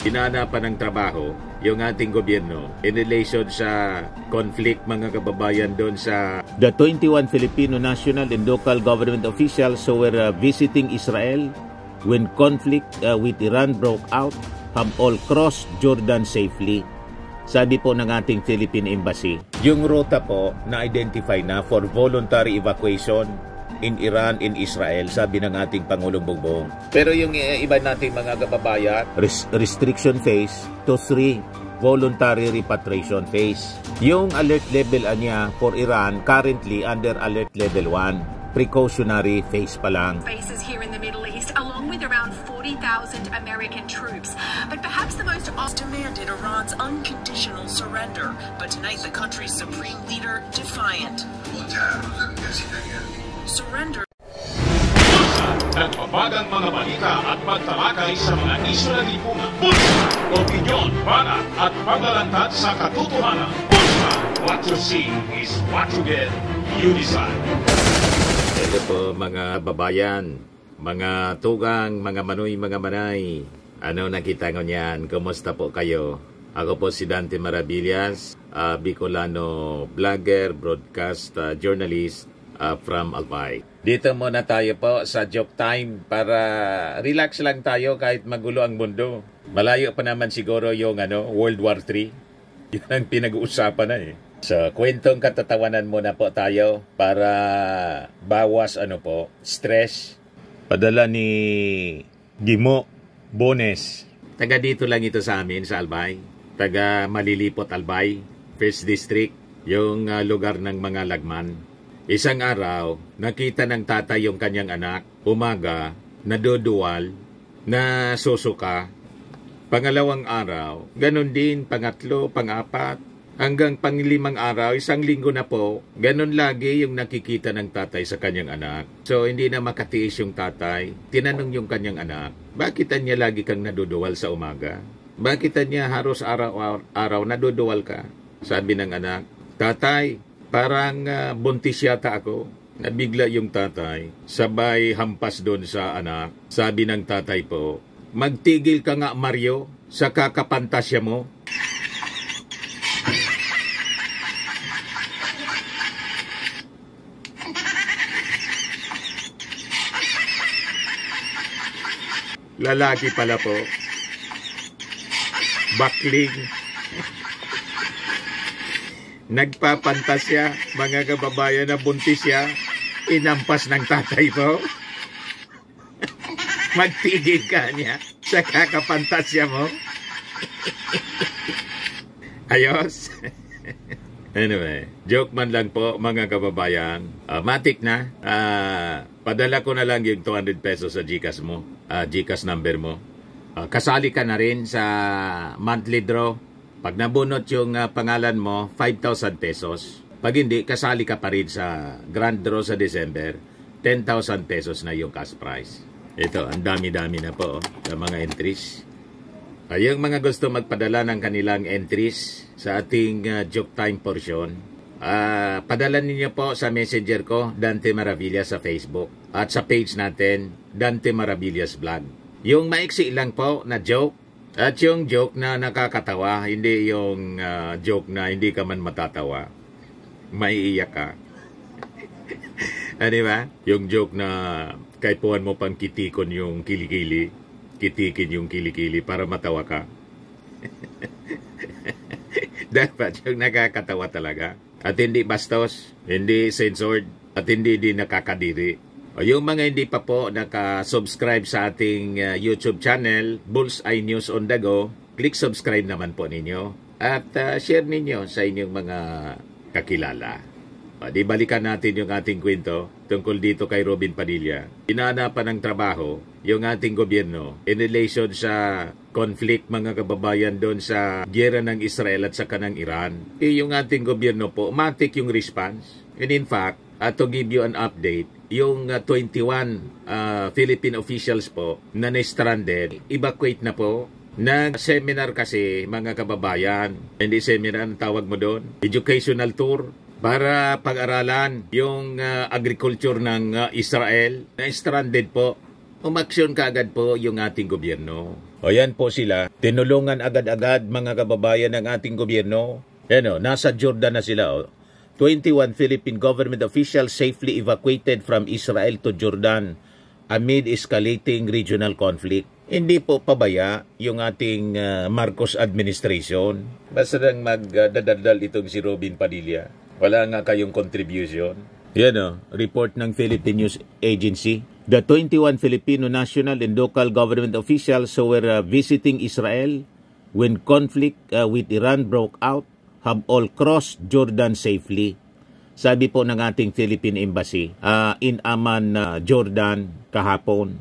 hinahanapan ng trabaho yung ating gobyerno in relation sa conflict, mga kababayan, doon sa the 21 Filipino national and local government officials who were visiting Israel when conflict with Iran broke out have all crossed Jordan safely. Sabi po ng ating Philippine Embassy, yung ruta po na-identify na for voluntary evacuation in Iran, in Israel, sabi ng ating Pangulong Bongbong. Pero yung iba nating mga kababayan, restriction phase to 3, voluntary repatriation phase. Yung alert level niya for Iran, currently under alert level 1, precautionary phase pa lang. Bases here in the Middle East, along with around 40,000 American troops. But perhaps the most demanded Iran's unconditional surrender. But tonight, the country's supreme leader defiant. Surrender. Nagpapagang mga balita at magtalakay sa mga isyu na lipungan. Bulsa! Opinyon, banat at paglalantad sa katotohanan. Bulsa! What you see is what you get. You decide. Ito po mga babayan, mga tugang, mga manoy, mga manay. Ano nakita nyo niyan? Kumusta po kayo? Ako po si Dante Maravillas, Bicolano vlogger, broadcast journalist from Albay. Dito muna tayo po sa joke time para relax lang tayo kahit magulo ang mundo. Malayo pa naman siguro yung World War III. Yun ang pinag-uusapan na eh. So, kwentong katatawanan muna po tayo para bawas stress. Padala ni Gimo Bones. Taga dito lang ito sa amin sa Albay. Taga Malilipot, Albay, 1st District, yung lugar ng mga lagman. Isang araw, nakita ng tatay yung kanyang anak, umaga, naduduwal, na susuka. Pangalawang araw, ganun din, pangatlo, pangapat, hanggang panglimang araw, isang linggo na po, ganun lagi yung nakikita ng tatay sa kanyang anak. So, hindi na makatiis yung tatay. Tinanong yung kanyang anak, bakit niya lagi kang naduduwal sa umaga? Bakit niya halos araw naduduwal ka? Sabi ng anak, tatay, parang buntis yata ako. Nabigla yung tatay. Sabay hampas doon sa anak. Sabi ng tatay po, magtigil ka nga Mario sa kakapantasya mo. Lalaki pala po. Bakling. Nagpapantasya, mga kababayan, na buntis siya, inampas ng tatay po. Magtigil ka niya sa kakapantasya mo. Ayos. Anyway, joke man lang po, mga kababayan. Matik na. Padala ko na lang yung 200 pesos sa GCash mo. GCash number mo. Kasali ka na rin sa monthly draw. Pag nabunot yung pangalan mo, 5,000 pesos. Pag hindi, kasali ka pa rin sa grand draw sa December, 10,000 pesos na yung cash prize. Ito, ang dami-dami na po sa mga entries. Yung mga gusto magpadala ng kanilang entries sa ating joke time portion, padala ninyo po sa messenger ko, Dante Maravillas sa Facebook. At sa page natin, Dante Maravillas Vlog. Yung maiksi lang po na joke, at yung joke na nakakatawa, hindi yung joke na hindi ka man matatawa. Maiiyak ka. Di ba? Yung joke na kaipuan mo pang kitikon yung kilikili. Kitikin yung kilikili para matawa ka. Dapat yung nakakatawa talaga. At hindi bastos, hindi censored, at hindi din nakakadiri. O yung mga hindi pa po naka-subscribe sa ating YouTube channel, Bullseye News on the Go, click subscribe naman po ninyo. At share ninyo sa inyong mga kakilala. Di balikan natin yung ating kwento tungkol dito kay Robin Padilla. Hinahanapan ng trabaho yung ating gobyerno in relation sa conflict, mga kababayan, doon sa giyera ng Israel at saka ng Iran. Yung ating gobyerno po, matik yung response. And in fact, to give you an update, yung 21 Philippine officials po na na-stranded, evacuate na po. Nag-seminar kasi, mga kababayan. Hindi seminar, ang tawag mo doon? Educational tour para pag-aralan yung agriculture ng Israel. Na-stranded po. Umaksyon kaagad po yung ating gobyerno. O yan po sila, tinulungan agad-agad mga kababayan ng ating gobyerno. Yan o, nasa Jordan na sila o. 21 Philippine government officials safely evacuated from Israel to Jordan amid escalating regional conflict. Hindi po pabaya yung ating Marcos administration. Basta lang magdadaldal itong si Robin Padilla. Wala nga kayong contribution. Yan o, report ng Philippine News Agency. The 21 Filipino national and local government officials who were visiting Israel when conflict with Iran broke out have all crossed Jordan safely. Sabi po ng ating Philippine Embassy in Amman, Jordan kahapon.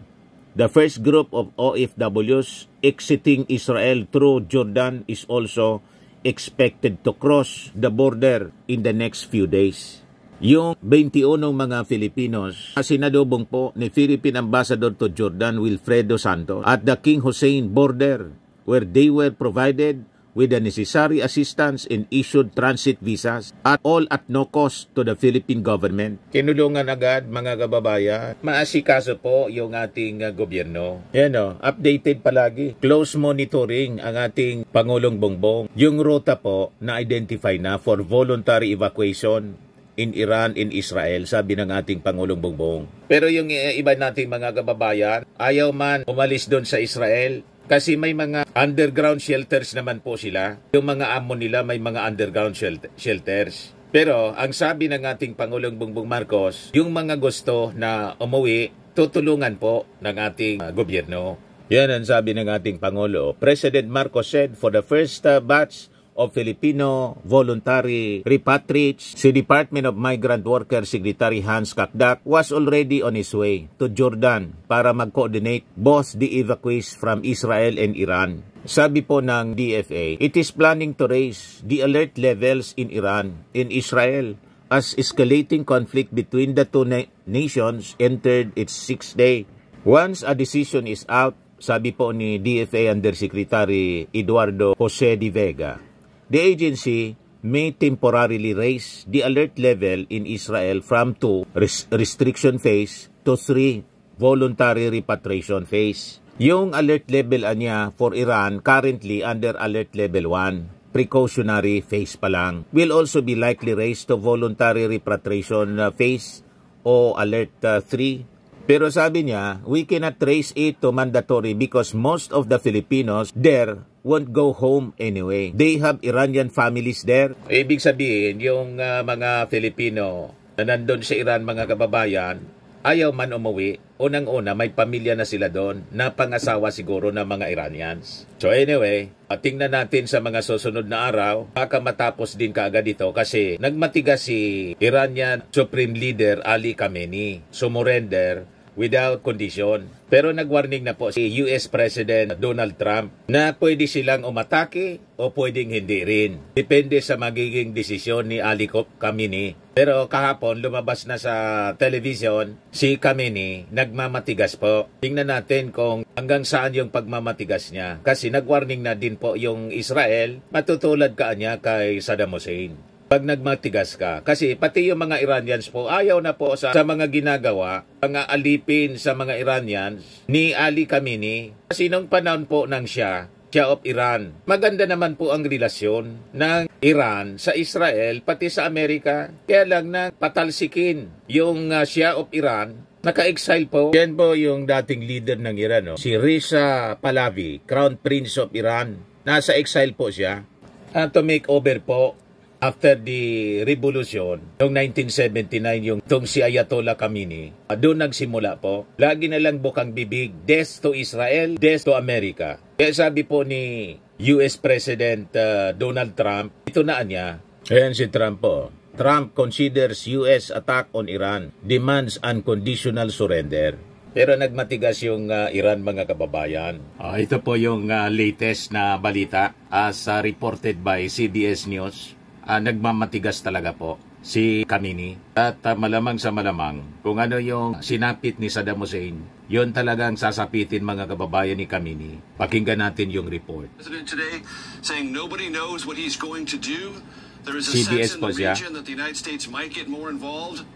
The first group of OFWs exiting Israel through Jordan is also expected to cross the border in the next few days. Yung 21 mga Filipinos, sinadobong po ni Philippine Ambassador to Jordan Wilfredo Santos at the King Hussein border where they were provided with the necessary assistance and issued transit visas at all at no cost to the Philippine government. Tinulungan agad mga kababayan. Maasikaso po yung ating gobyerno. Yan o, updated palagi. Close monitoring ang ating Pangulong Bongbong. Yung ruta po na-identify na for voluntary evacuation in Iran and Israel, sabi ng ating Pangulong Bongbong. Pero yung iba nating mga kababayan, ayaw man umalis doon sa Israel. Kasi may mga underground shelters naman po sila. Yung mga amo nila may mga underground shelters. Pero ang sabi ng ating Pangulong Bongbong Marcos, yung mga gusto na umuwi, tutulungan po ng ating gobyerno. Yan ang sabi ng ating Pangulo. President Marcos said for the first batch of Filipino voluntary repatriates, si Department of Migrant Workers Secretary Hans Kakdak was already on his way to Jordan para mag-coordinate both the evacuees from Israel and Iran. Sabi po ng DFA, it is planning to raise the alert levels in Iran and Israel as escalating conflict between the two nations entered its 6th day. Once a decision is out, sabi po ni DFA Undersecretary Eduardo Jose de Vega, the agency may temporarily raise the alert level in Israel from 2 restriction phase to 3 voluntary repatriation phase. Yung alert level niya for Iran currently under alert level 1, precautionary phase pa lang, will also be likely raised to voluntary repatriation phase o alert 3. Pero sabi niya, we cannot raise it to mandatory because most of the Filipinos there won't go home anyway. They have Iranian families there. Ibig sabihin, yung mga Filipino na nandun sa Iran, mga kababayan, ayaw man umuwi. Unang-una, may pamilya na sila doon na pangasawa siguro ng mga Iranians. So anyway, tingnan natin sa mga susunod na araw, baka matapos din kaagad ito kasi nagmatigas si Iranian Supreme Leader Ali Khamenei. Sumurrender without condition. Pero nag-warning na po si US President Donald Trump na pwede silang umatake o pwedeng hindi rin. Depende sa magiging desisyon ni Ali Khamenei. Pero kahapon lumabas na sa television si Khamenei nagmamatigas po. Tingnan natin kung hanggang saan yung pagmamatigas niya. Kasi nag-warning na din po yung Israel, matutulad ka niya kay Saddam Hussein. Pag nagmatigas ka. Kasi pati yung mga Iranians po, ayaw na po sa mga ginagawa, mga alipin sa mga Iranians ni Ali Khamenei. Kasi nung panahon po ng Shah of Iran, maganda naman po ang relasyon ng Iran sa Israel, pati sa Amerika. Kaya lang na patalsikin yung Shah of Iran, naka-exile po. Yan po yung dating leader ng Iran, no? Si Reza Pahlavi, Crown Prince of Iran. Nasa exile po siya. To make over po after the revolution, noong 1979, yung itong si Ayatollah Khamenei, doon nagsimula po. Lagi na lang bukang bibig, death to Israel, death to America. Kaya sabi po ni US President Donald Trump, ito na niya. Ayan si Trump po. Trump considers US attack on Iran, demands unconditional surrender. Pero nagmatigas yung Iran, mga kababayan. Ito po yung latest na balita as reported by CBS News. Nagmamatigas talaga po si Khamenei. At malamang sa malamang, kung ano yung sinapit ni Saddam Hussein, yun talagang sasapitin, mga kababayan, ni Khamenei. Pakinggan natin yung report. President today saying nobody knows what he's going to do. There is a CBS sense in the region that the United States might get more involved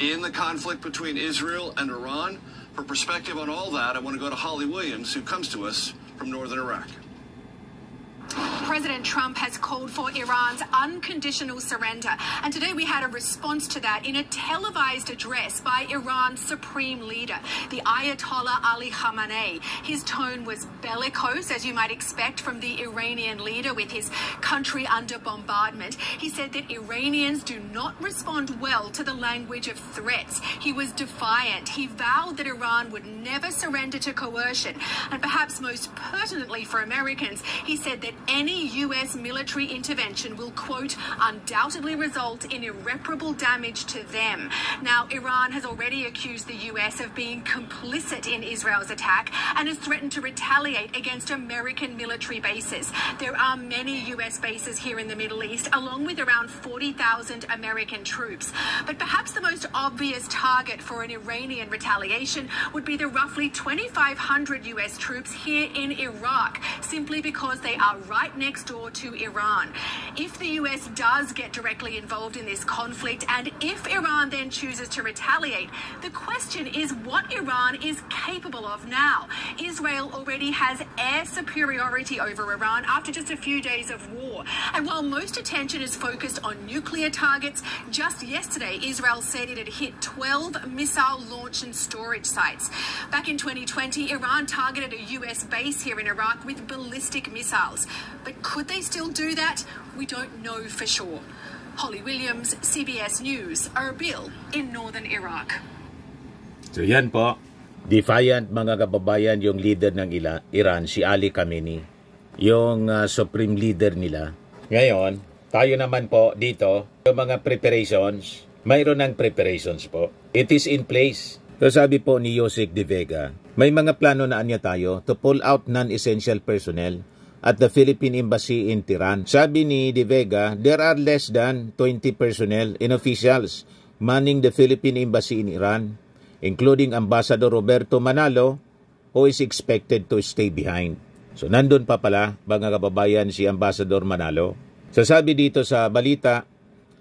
in the conflict between Israel and Iran. For perspective on all that, I want to go to Holly Williams, who comes to us from northern Iraq. President Trump has called for Iran's unconditional surrender. And today we had a response to that in a televised address by Iran's supreme leader, the Ayatollah Ali Khamenei. His tone was bellicose, as you might expect from the Iranian leader with his country under bombardment. He said that Iranians do not respond well to the language of threats. He was defiant. He vowed that Iran would never surrender to coercion. And perhaps most pertinently for Americans, he said that any US military intervention will, quote, undoubtedly result in irreparable damage to them. Now, Iran has already accused the US of being complicit in Israel's attack and has threatened to retaliate against American military bases. There are many US bases here in the Middle East, along with around 40,000 American troops. But perhaps the most obvious target for an Iranian retaliation would be the roughly 2,500 US troops here in Iraq, simply because they are right next door to Iran. If the US does get directly involved in this conflict, and if Iran then chooses to retaliate, the question is what Iran is capable of now. Israel already has air superiority over Iran after just a few days of war. And while most attention is focused on nuclear targets, just yesterday Israel said it had hit 12 missile launch and storage sites. Back in 2020, Iran targeted a US base here in Iraq with ballistic missiles. But could they still do that? We don't know for sure. Holly Williams, CBS News, Erbil in northern Iraq. So yan po, defiant mga kababayan yung leader ng Iran, si Ali Khamenei, yung supreme leader nila. Ngayon, tayo naman po dito, yung mga preparations, mayroon ng preparations po. It is in place. So sabi po ni Yosek De Vega, may mga plano na anya tayo to pull out non-essential personnel at the Philippine Embassy in Tehran. Sabi ni De Vega, there are less than 20 personnel and officials manning the Philippine Embassy in Iran, including Ambassador Roberto Manalo, who is expected to stay behind. So nandun pa pala, mga kababayan, si Ambassador Manalo. So sabi dito sa balita,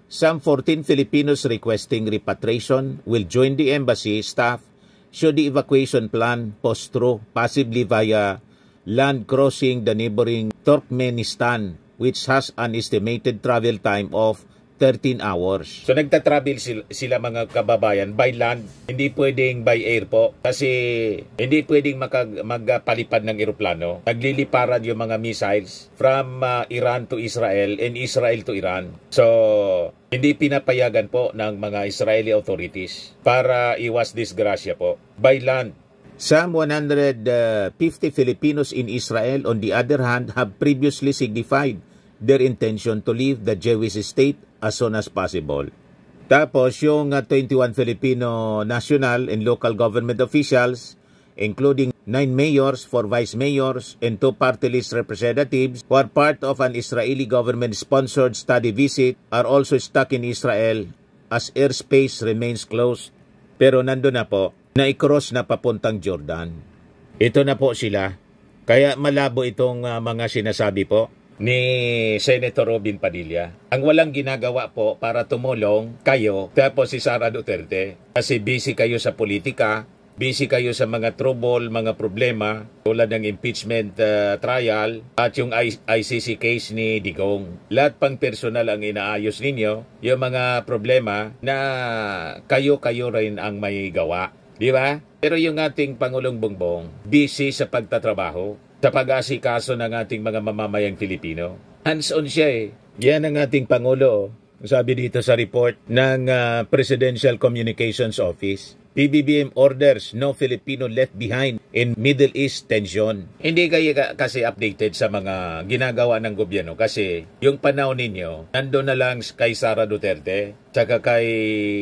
some 14 Filipinos requesting repatriation will join the embassy staff should the evacuation plan post through, possibly via land crossing the neighboring Turkmenistan, which has an estimated travel time of 13 hours. So nagta-travel sila mga kababayan by land, hindi pwedeng by air po kasi hindi pwedeng magpalipad ng eroplano. Nagliliparan yung mga missiles from Iran to Israel and Israel to Iran. So hindi pinapayagan po ng mga Israeli authorities para iwas disgrasya po by land. Some 150 Filipinos in Israel, on the other hand, have previously signified their intention to leave the Jewish state as soon as possible. Tapos yung 21 Filipino national and local government officials, including 9 mayors, 4 vice mayors, and 2 party list representatives who are part of an Israeli government-sponsored study visit, are also stuck in Israel as airspace remains closed. Pero nandun na po, na-cross na papuntang Jordan. Ito na po sila. Kaya malabo itong mga sinasabi po ni Senator Robin Padilla. Ang walang ginagawa po para tumulong kayo, tapos si Sara Duterte, kasi busy kayo sa politika, busy kayo sa mga trouble, mga problema, tulad ng impeachment trial at yung ICC case ni Digong. Lahat pang personal ang inaayos ninyo, yung mga problema na kayo-kayo rin ang may gawa. Di ba? Pero yung ating Pangulong Bongbong, busy sa pagtatrabaho, sa pag-asikaso ng ating mga mamamayang Filipino. Hands-on siya eh. Yan ang ating Pangulo. Sabi dito sa report ng Presidential Communications Office, PBBM orders no Filipino left behind in Middle East tension. Hindi kayo kasi updated sa mga ginagawa ng gobyerno kasi yung panahon ninyo, nandun na lang kay Sara Duterte, tsaka kay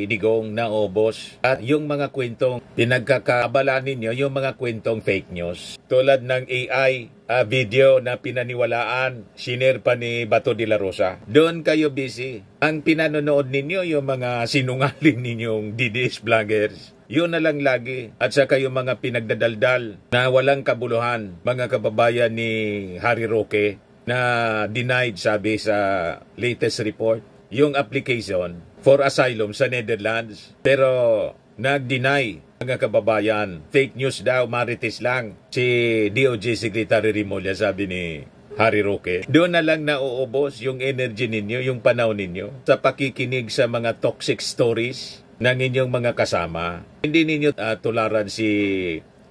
Digong na obos. At yung mga kwentong pinagkakaabala ninyo, yung mga kwentong fake news. Tulad ng AI video na pinaniwalaan, shiner pa ni Bato de la Rosa. Doon kayo busy. Ang pinanonood ninyo, yung mga sinungaling ninyong DDS vloggers. Yun na lang lagi. At saka yung mga pinagdadaldal na walang kabuluhan, mga kababayan ni Harry Roque na denied, sabi sa latest report, yung application for asylum sa Netherlands. Pero nag-deny Mga kababayan, fake news daw, marites lang. Si DOJ Secretary Remulla, sabi ni Harry Roque. Doon na lang nauubos yung energy ninyo, yung panahon ninyo sa pakikinig sa mga toxic stories ng inyong mga kasama. Hindi ninyo tularan si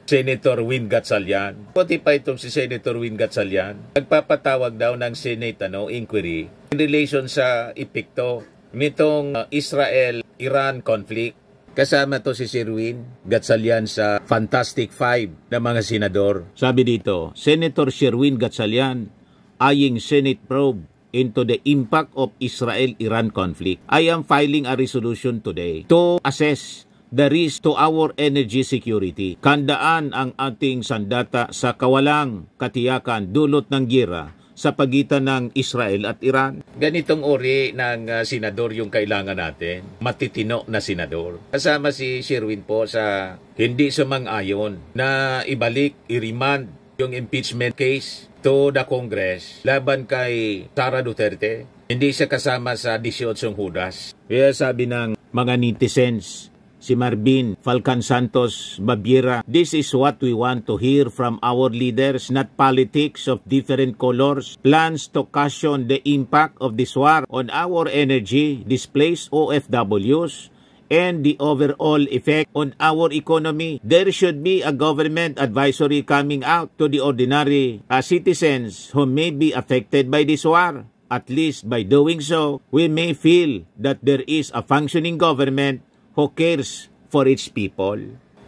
Senator Win Gatchalian. Pati pa itong si Senator Win Gatchalian, nagpapatawag daw ng Senate inquiry in relation sa epekto nitong Israel-Iran conflict. Kasama to si Sir Win Gatchalian sa Fantastic Five na mga senador. Sabi dito, Senator Sherwin Gatchalian eyeing Senate probe into the impact of Israel-Iran conflict. I am filing a resolution today to assess the risk to our energy security. Kandaan ang ating sandata sa kawalang katiyakan dulot ng giyera sa pagitan ng Israel at Iran. Ganitong uri ng senador yung kailangan natin. Matitino na senador. Kasama si Sherwin po sa hindi sumang-ayon na ibalik, i-remand yung impeachment case to the Congress laban kay Sara Duterte. Hindi siya kasama sa 18 Hudas. Kaya sabi ng mga netizens, si Marvin Falcan Santos Babiera, this is what we want to hear from our leaders, not politics of different colors. Plans to cushion the impact of this war on our energy, displaced OFWs, and the overall effect on our economy. There should be a government advisory coming out to the ordinary citizens who may be affected by this war. At least by doing so, we may feel that there is a functioning government who cares for its people.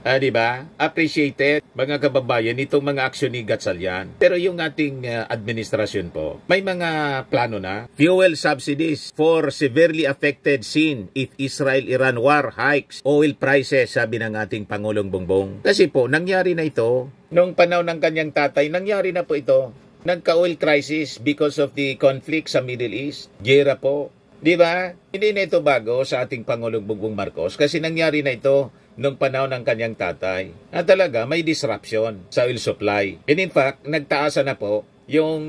Diba? Appreciated, mga kababayan, itong mga aksyon ni Gatchalian. Pero yung ating administrasyon po, may mga plano na. Fuel subsidies for severely affected scene if Israel-Iran war hikes oil prices, sabi ng ating Pangulong Bongbong. Kasi po, nangyari na ito. Noong panahon ng kanyang tatay, nangyari na po ito. Nagka-oil crisis because of the conflict sa Middle East. Gera po. Di ba? Hindi na ito bago sa ating Pangulong Bongbong Marcos kasi nangyari na ito noong panahon ng kanyang tatay. At talaga may disruption sa oil supply. And in fact, nagtaasa na po yung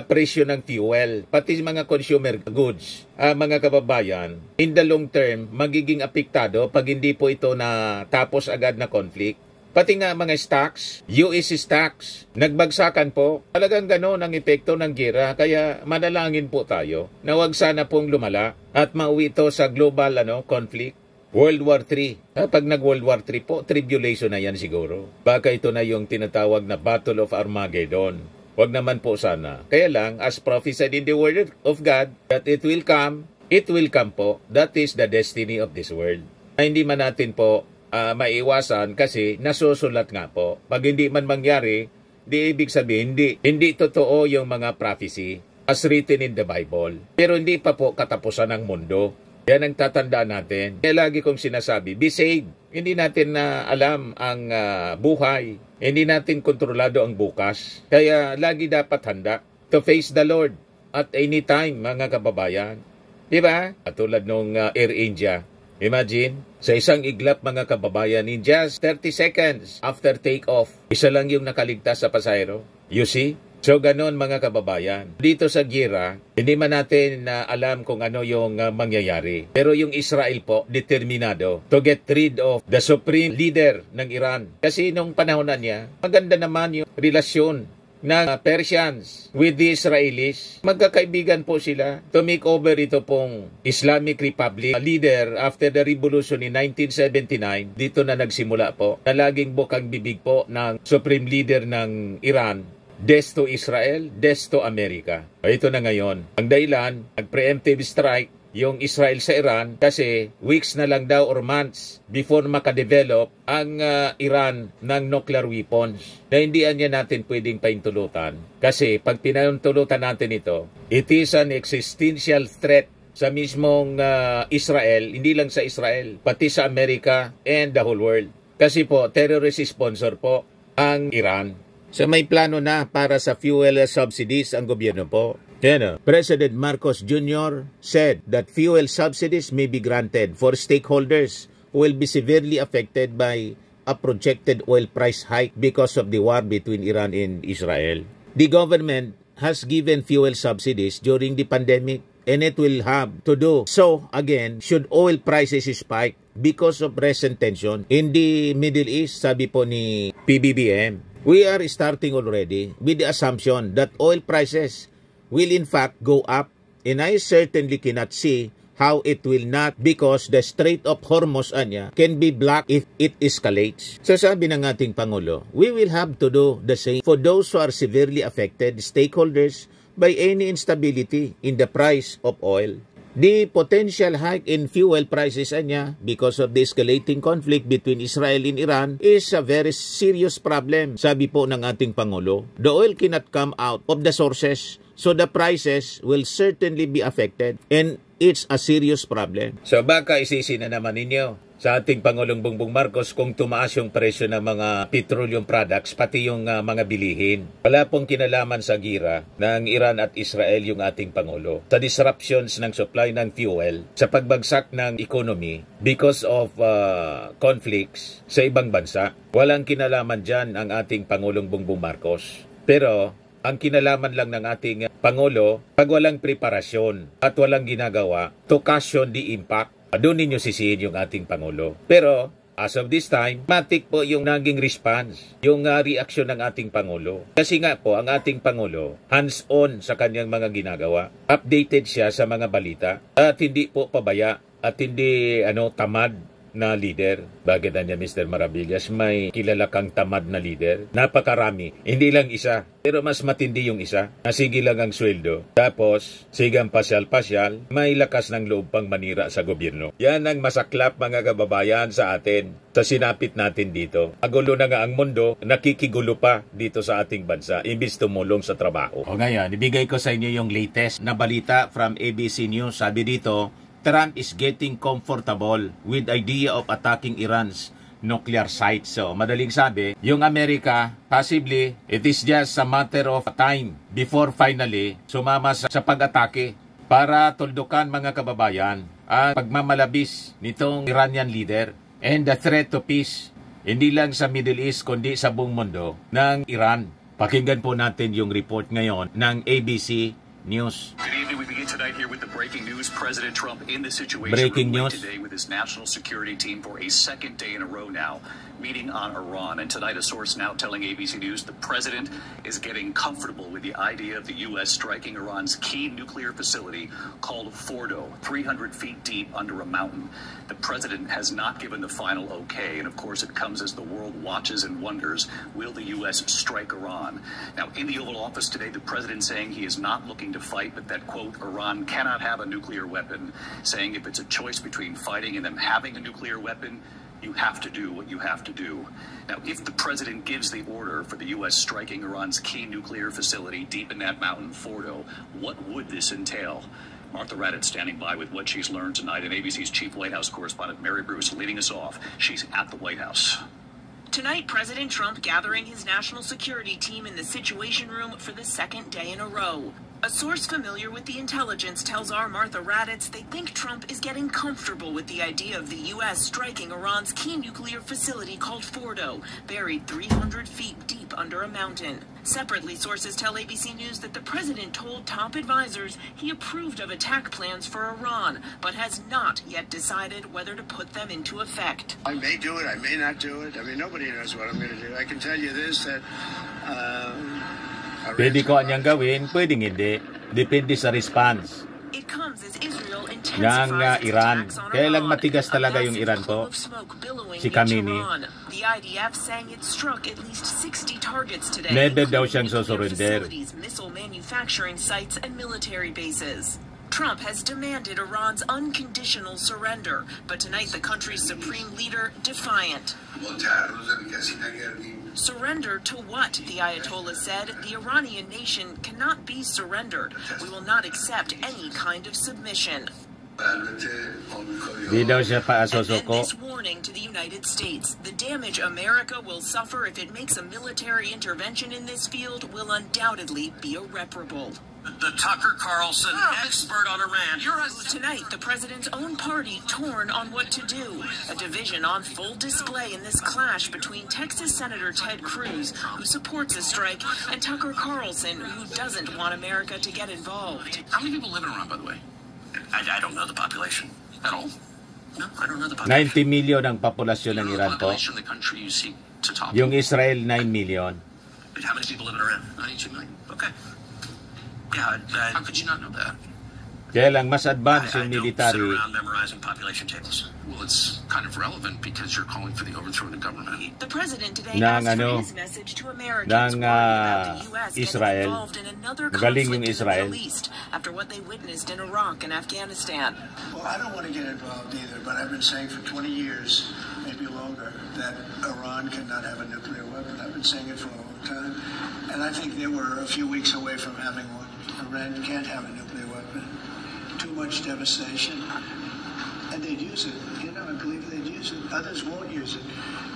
presyo ng fuel, pati mga consumer goods. Mga kababayan, in the long term, magiging apektado pag hindi po ito na tapos agad na conflict. Pati nga mga stocks, US stocks, nagbagsakan po. Talagang gano'n ang epekto ng giyera. Kaya manalangin po tayo na huwag sana pong lumala at mauwi ito sa global conflict. World War III. Pag nag-World War III po, tribulation na yan siguro. Baka ito na yung tinatawag na Battle of Armageddon. Huwag naman po sana. Kaya lang, as prophesied in the Word of God, that it will come po. That is the destiny of this world. Hindi man natin po maiwasan kasi nasusulat nga po. Pag hindi man mangyari, di ibig sabihin, hindi totoo yung mga prophecy as written in the Bible. Pero hindi pa po katapusan ng mundo. Yan ang tatandaan natin. Kaya lagi kong sinasabi, be saved. Hindi natin na alam ang buhay. Hindi natin kontrolado ang bukas. Kaya lagi dapat handa to face the Lord at any time, mga kababayan. Diba? At tulad nung Air India. Imagine, sa isang iglap mga kababayan, in just 30 seconds after take-off, isa lang yung nakaligtas sa pasahero. You see? So ganon mga kababayan. Dito sa giyera, hindi man natin alam kung ano yung mangyayari. Pero yung Israel po, determinado to get rid of the supreme leader ng Iran. Kasi nung panahon na niya, maganda naman yung relasyon ng Persians with the Israelis. Magkakaibigan po sila to make over ito pong Islamic Republic leader after the revolution in 1979. Dito na nagsimula po na laging bukang bibig po ng supreme leader ng Iran. Death to Israel, death to America. Ito na ngayon. Ang dahilan, nag-preemptive strike yung Israel sa Iran kasi weeks na lang daw or months before makadevelop ang Iran ng nuclear weapons na hindi niya natin pwedeng paintulutan. Kasi pag pinahintulutan natin ito, it is an existential threat sa mismong Israel, hindi lang sa Israel, pati sa Amerika and the whole world. Kasi po, terrorist sponsor po ang Iran. So may plano na para sa fuel subsidies ang gobyerno po. President Marcos Jr. said that fuel subsidies may be granted for stakeholders who will be severely affected by a projected oil price hike because of the war between Iran and Israel. The government has given fuel subsidies during the pandemic and it will have to do so again should oil prices spike because of recent tension in the Middle East, sabi po ni PBBM. We are starting already with the assumption that oil prices will in fact go up, and I certainly cannot see how it will not, because the Strait of Hormuz can be blocked if it escalates. So sabi ng ating Pangulo, we will have to do the same for those who are severely affected stakeholders by any instability in the price of oil. The potential hike in fuel prices because of the escalating conflict between Israel and Iran is a very serious problem, sabi po ng ating Pangulo. The oil cannot come out of the sources, so the prices will certainly be affected, and it's a serious problem. So baka isisi na naman ninyo sa ating Pangulong Bongbong Marcos kung tumaas yung presyo ng mga petroleum products, pati yung mga bilihin. Wala pong kinalaman sa gira ng Iran at Israel yung ating Pangulo sa disruptions ng supply ng fuel, sa pagbagsak ng economy because of conflicts sa ibang bansa. Walang kinalaman dyan ang ating Pangulong Bongbong Marcos. Pero ang kinalaman lang ng ating Pangulo, pag walang preparasyon at walang ginagawa to cushion the impact, doon ninyo sisihin yung ating Pangulo. Pero as of this time, matik po yung naging response, yung reaksyon ng ating Pangulo. Kasi nga po, ang ating Pangulo, hands-on sa kanyang mga ginagawa. Updated siya sa mga balita at hindi po pabaya at hindi tamad na leader. Bakit niya, Mr. Maravillas, may kilala kang tamad na leader? Napakarami. Hindi lang isa, pero mas matindi yung isa. Nasigi lang ang sweldo. Tapos, sigang pasyal-pasyal, may lakas ng loob pang manira sa gobyerno. Yan ang masaklap, mga kababayan, sa atin. Sa sinapit natin dito. Agulo na nga ang mundo, nakikigulo pa dito sa ating bansa, imbis tumulong sa trabaho. O ngayon, ibigay ko sa inyo yung latest na balita from ABC News. Sabi dito, Trump is getting comfortable with idea of attacking Iran's nuclear sites. So, madaling sabi, yung Amerika, possibly, it is just a matter of time before finally sumama sa pag-atake para tuldukan, mga kababayan, ang pagmamalabis nitong Iranian leader and the threat to peace, hindi lang sa Middle East, kundi sa buong mundo ng Iran. Pakinggan po natin yung report ngayon ng ABC News. Good evening. We begin tonight here with the breaking news. President Trump in the situation Breaking room news today with his national security team for a second day in a row now, meeting on Iran. And tonight, a source now telling ABC News the president is getting comfortable with the idea of the U.S. striking Iran's key nuclear facility called Fordo, 300 feet deep under a mountain. The president has not given the final okay, and of course, it comes as the world watches and wonders, will the U.S. strike Iran? Now, in the Oval Office today, the president saying he is not looking to fight, but that, quote, Iran cannot have a nuclear weapon, saying if it's a choice between fighting and them having a nuclear weapon, you have to do what you have to do. Now, if the president gives the order for the U.S. striking Iran's key nuclear facility deep in that mountain, Fordo, what would this entail? Martha Raddatz standing by with what she's learned tonight, and ABC's chief White House correspondent Mary Bruce leading us off. She's at the White House. Tonight, President Trump gathering his national security team in the Situation Room for the second day in a row. A source familiar with the intelligence tells our Martha Raddatz they think Trump is getting comfortable with the idea of the U.S. striking Iran's key nuclear facility called Fordo, buried 300 feet deep under a mountain. Separately, sources tell ABC News that the president told top advisors he approved of attack plans for Iran, but has not yet decided whether to put them into effect. I may do it, I may not do it. I mean, nobody knows what I'm going to do. I can tell you this, that pwede ko anyang gawin, pwedeng hindi. Depende sa response It comes as Israel ng intensifies its Iran. attacks on Kaya lang Iran. matigas talaga A yung massive Iran plume po. of smoke billowing Si in Khamenei. Tehran. The IDF saying it struck at least 60 targets today, Never daw including siyang nuclear susurrender. facilities, missile manufacturing sites, and military bases. Trump has demanded Iran's unconditional surrender, but tonight the country's supreme leader defiant. Surrender to what? The Ayatollah said. The Iranian nation cannot be surrendered. We will not accept any kind of submission. Di daw siya And then paasosoko. this warning to the United States. The damage America will suffer if it makes a military intervention in this field will undoubtedly be irreparable. The Tucker Carlson expert on Iran. Tonight, the president's own party torn on what to do. A division on full display in this clash between Texas Senator Ted Cruz, who supports a strike, and Tucker Carlson, who doesn't want America to get involved. How many people live in Iran, by the way? I don't know the population at all. No, I don't know the population. 90 million ang populasyon ng Iran po. The country you seek to top. Yung Israel, 9 million. But how many people live in Iran? 92 million. Okay. Yeah, how could you not know that? Kaya lang, mas advanced yung I don't military. sit around memorizing population tables. Well, it's kind of relevant because you're calling for the overthrow of the government. The president today ng asked ano, for his message to Americans ng about the US Israel. getting involved in another Magaling yung conflict in Israel. the Middle East after what they witnessed in Iraq and Afghanistan. Well, I don't want to get involved either, but I've been saying for 20 years, maybe longer, that Iran cannot have a nuclear weapon. I've been saying it for a long time, and I think they were a few weeks away from having one. Iran can't have a nuclear weapon. Too much devastation, and they'd use it. You know, I believe they'd use it. Others won't use it,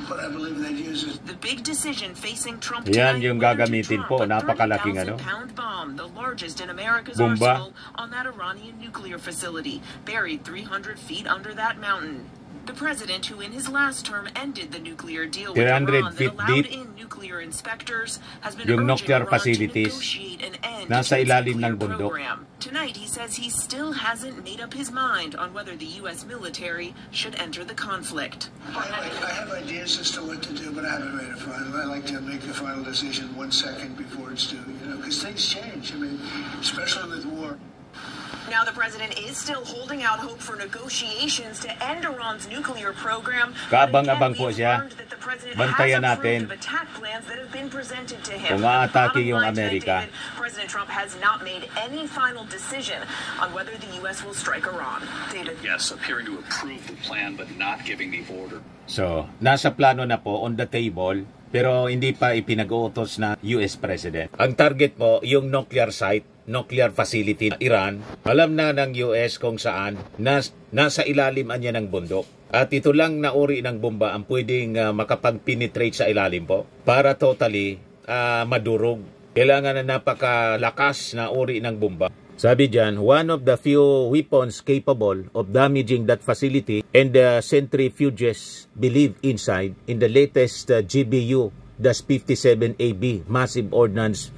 but I believe they'd use it. The big decision facing Trump Yan tonight yung whether to gagamitin drop po, a napakalaking 30,000-pound bomb, the largest in America's Bomba. arsenal, on that Iranian nuclear facility, buried 300 feet under that mountain. The president, who in his last term ended the nuclear deal with 300 Iran that feet allowed deep, in nuclear inspectors, has been yung urging nuclear Iran facilities, to negotiate an end nasa to its ilalim ng nuclear bundok. program. Tonight, he says he still hasn't made up his mind on whether the U.S. military should enter the conflict. I have ideas as to what to do, but I haven't made a final. I like to make the final decision 1 second before it's due, you know, because things change. I mean, especially with war. Now the president is still holding out hope for negotiations to end Iran's nuclear program. Kaabang-abang po siya. Bantayan natin kung aatake yung Amerika. President Trump has not made any final decision on whether the U.S. will strike Iran. David? Yes, appearing to approve the plan but not giving the order. So, nasa plano na po, on the table, pero hindi pa ipinag-uutos na US President. Ang target po, yung nuclear site, nuclear facility ng Iran. Alam na ng US kung saan, nasa ilalim niya ng bundok. At ito lang na uri ng bomba ang pwedeng makapag-penetrate sa ilalim po para totally madurog. Kailangan na napakalakas na uri ng bomba. Sabi dyan, one of the few weapons capable of damaging that facility and the centrifuges believed inside in the latest GBU, DAS-57AB, Massive Ordnance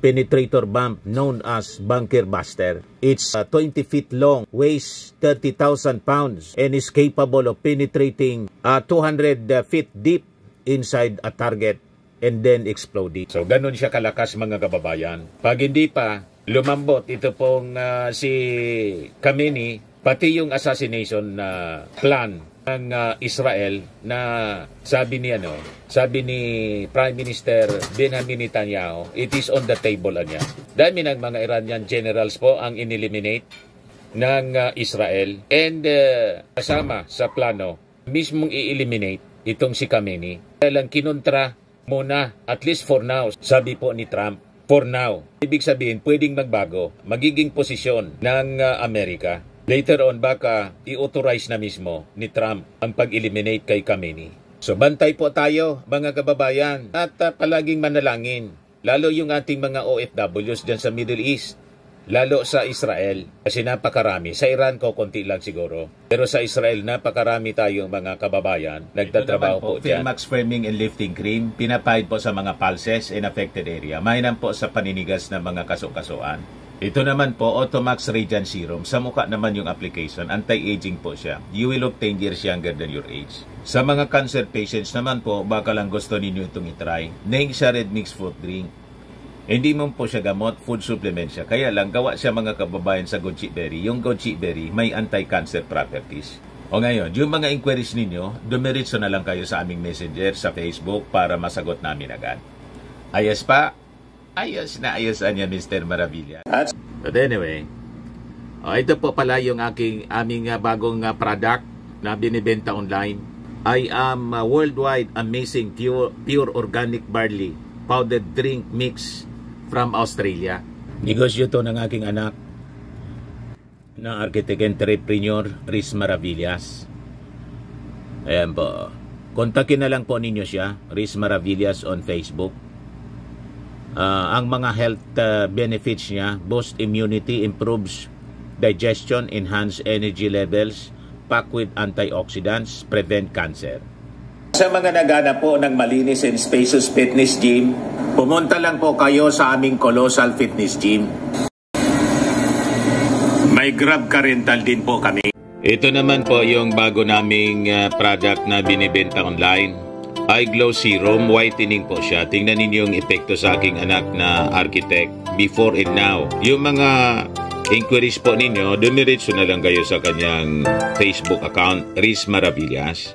Penetrator Bomb known as Bunker Buster. It's 20 feet long, weighs 30,000 pounds, and is capable of penetrating 200 feet deep inside a target and then exploding. So, ganun siya kalakas mga kababayan. Pag hindi pa lumambot ito pong si Khamenei, pati yung assassination plan ng Israel na sabi ni Prime Minister Benjamin Netanyahu, it is on the table niya. Dami ng mga Iranian generals po ang ineliminate ng Israel and kasama sa plano mismong i-eliminate itong si Khamenei. Kaya lang kinontra muna, at least for now, sabi po ni Trump, for now. Ibig sabihin, pwedeng magbago, magiging posisyon ng Amerika. Later on, baka i-authorize na mismo ni Trump ang pag-eliminate kay Khamenei. So, bantay po tayo, mga kababayan, at palaging manalangin. Lalo yung ating mga OFWs dyan sa Middle East. Lalo sa Israel, kasi napakarami. Sa Iran ko, konti lang siguro. Pero sa Israel, napakarami tayong mga kababayan. Nagtatrabaho po dyan. Max Framing and Lifting Cream, pinapahid po sa mga pulses in affected area. Mainam po sa paninigas ng mga kaso-kasuan. Ito naman po, Automax Radiant Serum. Sa mukha naman yung application. Anti-aging po siya. You will look 10 years younger than your age. Sa mga cancer patients naman po, baka lang gusto ninyo itong itry. Neng siya Red Mix Fruit Drink. Hindi mo po siya gamot, food supplement siya. Kaya lang, gawa siya mga kababayan sa goji berry. Yung goji berry, may anti-cancer properties. O ngayon, yung mga inquiries ninyo, dumiritso na lang kayo sa aming messenger sa Facebook para masagot namin agad. Ayos pa? Ayos na ayos niya, Mr. Maravilla. But anyway, ito po pala yung aming bagong product na binibenta online. I am worldwide amazing pure organic barley powdered drink mix from Australia. Negosyo to ng aking anak na architect entrepreneur Riz Maravillas. Ayan po. Kontakin na lang po ninyo siya, Riz Maravillas on Facebook. Ang mga health benefits niya, boost immunity, improves digestion, enhance energy levels, packed with antioxidants, prevent cancer. Sa mga naghanap po ng malinis and spacious fitness gym, pumunta lang po kayo sa aming Colossal Fitness Gym. May Grab Car Rental din po kami. Ito naman po yung bago naming product na binibenta online. iGlow Serum Whitening po siya. Tingnan ninyo yung epekto sa aking anak na architect before and now. Yung mga inquiries po ninyo, dumiretso na lang kayo sa kanyang Facebook account, Riz Maravillas.